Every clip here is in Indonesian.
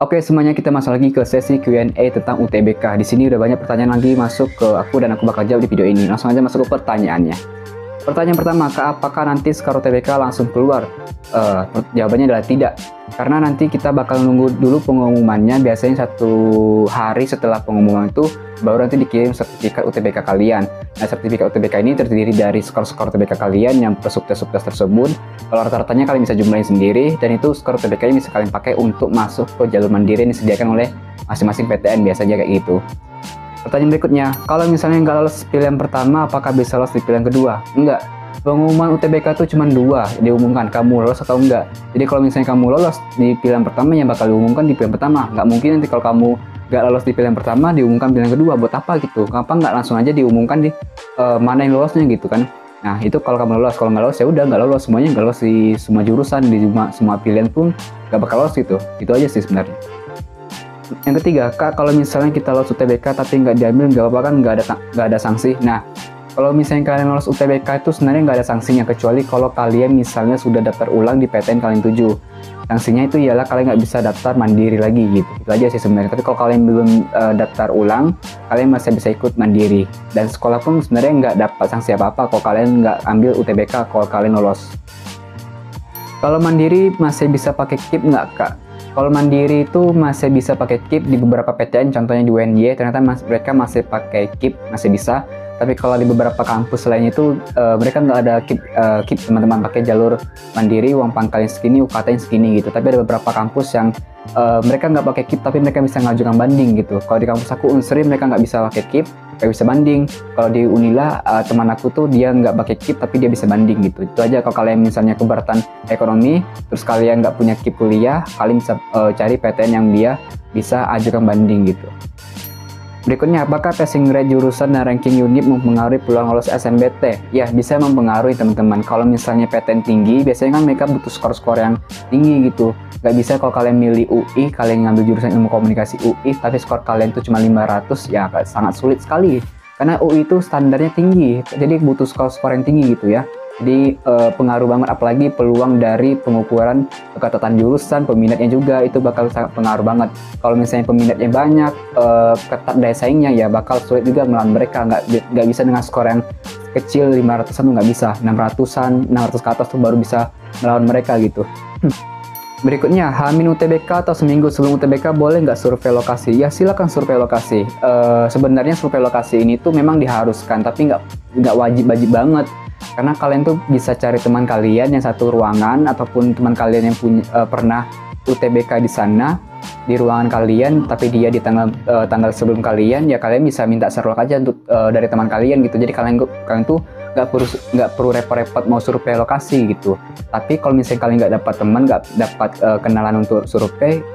Oke, semuanya kita masuk lagi ke sesi Q&A tentang UTBK. Di sini udah banyak pertanyaan lagi masuk ke aku dan aku bakal jawab di video ini. Langsung aja masuk ke pertanyaannya. Pertanyaan pertama, apakah nanti skor UTBK langsung keluar? Jawabannya adalah tidak. Karena nanti kita bakal nunggu dulu pengumumannya. Biasanya 1 hari setelah pengumuman itu baru nanti dikirim sertifikat UTBK kalian. Nah, sertifikat UTBK ini terdiri dari skor-skor UTBK kalian yang per subtes-subtes tersebut. Kalau rata-ratanya kalian bisa jumlahin sendiri, dan itu skor UTBK ini bisa kalian pakai untuk masuk ke jalur mandiri yang disediakan oleh masing-masing PTN, biasanya kayak gitu. Pertanyaan berikutnya, kalau misalnya nggak lolos pilihan pertama, apakah bisa lolos di pilihan kedua? Enggak. Pengumuman UTBK itu cuma 2 diumumkan, kamu lolos atau enggak. Jadi kalau misalnya kamu lolos di pilihan pertama, yang bakal diumumkan di pilihan pertama. Nggak mungkin nanti kalau kamu nggak lolos di pilihan pertama, diumumkan pilihan kedua. Buat apa gitu? Kenapa nggak langsung aja diumumkan di mana yang lolosnya gitu kan? Nah, itu kalau kamu lolos. Kalau nggak lolos ya udah nggak lolos, semuanya nggak lolos di semua jurusan, di semua pilihan pun nggak bakal lolos gitu. Itu aja sih sebenarnya. Yang ketiga, Kak, kalau misalnya kita lolos UTBK tapi nggak diambil, nggak apa-apa kan, nggak ada sanksi. Nah, kalau misalnya kalian lolos UTBK itu sebenarnya nggak ada sanksinya, kecuali kalau kalian misalnya sudah daftar ulang di PTN kalian tuju. Sanksinya itu ialah kalian nggak bisa daftar mandiri lagi gitu. Itu aja sih sebenarnya. Tapi kalau kalian belum daftar ulang, kalian masih bisa ikut mandiri. Dan sekolah pun sebenarnya nggak dapat sanksi apa-apa kalau kalian nggak ambil UTBK kalau kalian lolos. Kalau mandiri masih bisa pakai KIP nggak, Kak? Kalau mandiri itu masih bisa pakai KIP di beberapa PTN, contohnya di UNY, ternyata mereka masih pakai KIP, masih bisa. Tapi kalau di beberapa kampus lainnya itu mereka nggak ada KIP teman-teman, pakai jalur mandiri, uang pangkalnya segini, UKT-nya segini gitu. Tapi ada beberapa kampus yang mereka nggak pakai KIP tapi mereka bisa ngajukan banding gitu. Kalau di kampus aku Unsri mereka nggak bisa pakai KIP, nggak bisa banding. Kalau di Unila teman aku tuh dia nggak pakai KIP tapi dia bisa banding gitu. Itu aja. Kalau kalian misalnya keberatan ekonomi terus kalian nggak punya KIP kuliah, kalian bisa cari PTN yang dia bisa ajukan banding gitu. Berikutnya, apakah passing rate jurusan dan ranking unit mempengaruhi peluang lolos SNMPTN? Ya, bisa mempengaruhi teman-teman. Kalau misalnya PTN tinggi, biasanya kan mereka butuh skor-skor yang tinggi gitu. Nggak bisa kalau kalian milih UI, kalian ngambil jurusan ilmu komunikasi UI, tapi skor kalian itu cuma 500, ya sangat sulit sekali. Karena UI itu standarnya tinggi, jadi butuh skor-skor yang tinggi gitu ya. Jadi pengaruh banget, apalagi peluang dari pengukuran keketatan jurusan, peminatnya juga itu bakal sangat pengaruh banget. Kalau misalnya peminatnya banyak, ketat daya saingnya, ya bakal sulit juga melawan mereka. Nggak bisa dengan skor yang kecil 500-an tuh nggak bisa, 600-an, 600 ke atas tuh baru bisa melawan mereka gitu. Berikutnya, H- UTBK atau seminggu sebelum UTBK boleh nggak survei lokasi? Ya silakan survei lokasi. Sebenarnya survei lokasi ini tuh memang diharuskan, tapi nggak wajib banget. Karena kalian tuh bisa cari teman kalian yang satu ruangan ataupun teman kalian yang pernah UTBK di sana di ruangan kalian, tapi dia di tanggal sebelum kalian, ya kalian bisa minta Sherlock aja untuk dari teman kalian gitu. Jadi kalian tuh nggak perlu repot-repot mau survei lokasi gitu. Tapi kalau misalnya kalian nggak dapat teman, nggak dapat kenalan untuk survei,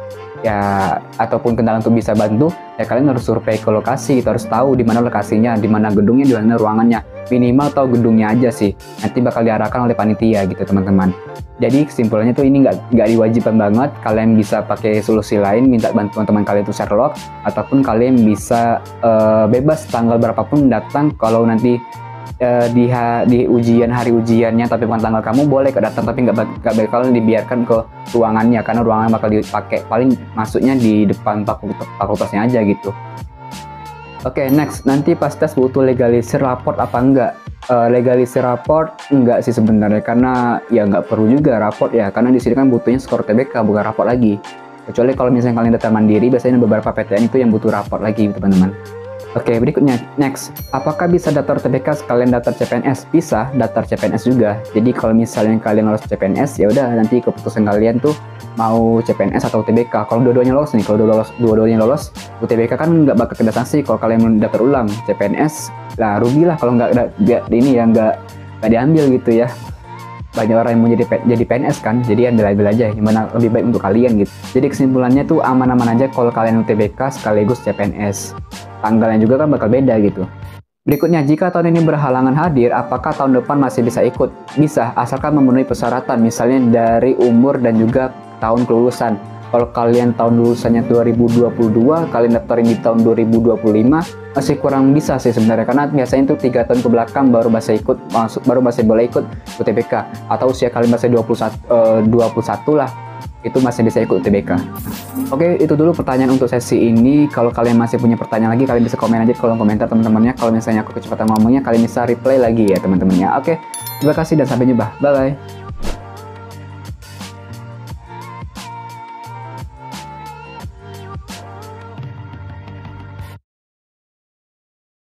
ya ataupun kenalan untuk bisa bantu, ya kalian harus survei ke lokasi. Kita harus tahu di mana lokasinya, di mana gedungnya, di mana ruangannya. Minimal tahu gedungnya aja sih, nanti bakal diarahkan oleh panitia gitu teman-teman. Jadi kesimpulannya tuh ini nggak diwajibkan banget. Kalian bisa pakai solusi lain, minta bantuan teman kalian itu Sherlock, ataupun kalian bisa bebas tanggal berapapun datang. Kalau nanti di ujian, hari ujiannya tapi bukan tanggal kamu, boleh datang, tapi nggak bakal dibiarkan ke ruangannya, karena ruangan bakal dipakai paling masuknya di depan fakultasnya aja gitu. Oke, next, nanti pas tes butuh legalisir raport apa enggak? Legalisir raport enggak sih sebenarnya, karena ya nggak perlu juga raport ya, karena di sini kan butuhnya skor TBK bukan raport lagi. Kecuali kalau misalnya kalian daftar mandiri, biasanya beberapa PTN itu yang butuh raport lagi teman-teman. Oke, berikutnya, next, apakah bisa daftar TBK sekalian daftar CPNS? Bisa, daftar CPNS juga. Jadi kalau misalnya kalian lolos CPNS, ya udah nanti keputusan kalian tuh mau CPNS atau UTBK. Kalau dua-duanya lolos nih, kalau dua-duanya lolos, UTBK kan nggak bakal kena sanksi. Kalau kalian mau daftar ulang CPNS, lah rugi lah kalau nggak diambil gitu ya. Banyak orang yang mau jadi PNS kan, jadi ambil aja yang mana lebih baik untuk kalian gitu. Jadi kesimpulannya tuh aman-aman aja kalau kalian UTBK sekaligus CPNS. Tanggalnya juga kan bakal beda gitu. Berikutnya, jika tahun ini berhalangan hadir, apakah tahun depan masih bisa ikut? Bisa, asalkan memenuhi persyaratan, misalnya dari umur dan juga tahun kelulusan. Kalau kalian tahun lulusannya 2022, kalian daftarin di tahun 2025, masih kurang bisa sih sebenarnya, karena biasanya itu 3 tahun ke belakang baru masih boleh ikut UTBK, atau usia kalian masih 21 lah. itu masih bisa ikut UTBK. Oke, itu dulu pertanyaan untuk sesi ini. Kalau kalian masih punya pertanyaan lagi, kalian bisa komen aja di kolom komentar teman-temannya. Kalau misalnya aku kecepatan ngomongnya, kalian bisa reply lagi ya teman-temannya. Oke, terima kasih dan sampai jumpa. Bye-bye.